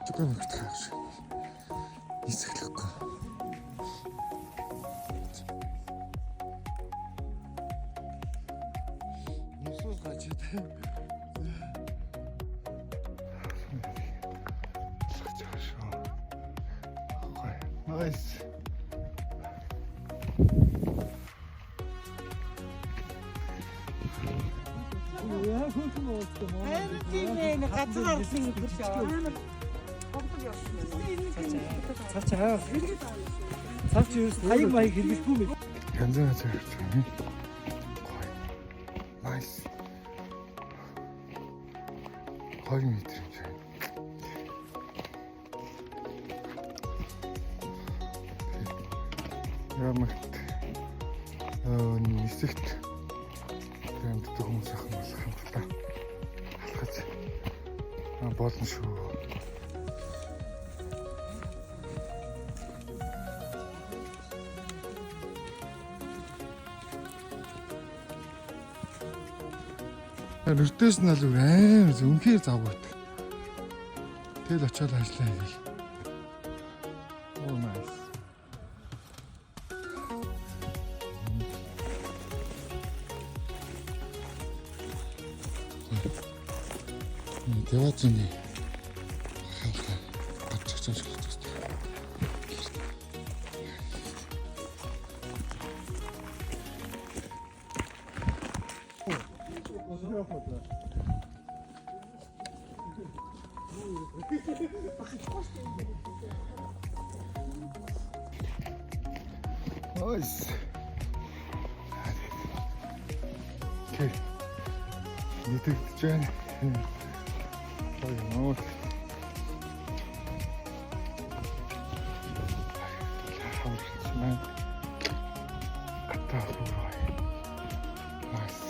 조금 그렇게 하지. 있을 거. 무슨 가지? 나이스. 차차 사주 많이 길고 괜찮아져. 거의 나이스. 거의 밑에. Ямагт нисэгт гэмтдэг хүмүүс ахын болох юм байна. Алхаж болно шүү. Ротейшн аль амар үнхээр завгүйдэг. Тэгэл очиод ажиллаа хийгээл. Oh nice. 대화증이 갑자기 나이스. 오케이. 니들 짠. 너무 하지만 갔다 오고 나이스.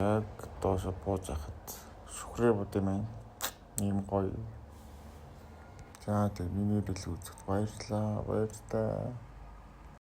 Яг доош бууж хахад шүхрээ бүдэ маань ийм гоё. За тэг миний бэлэг үзэгт баярлалаа.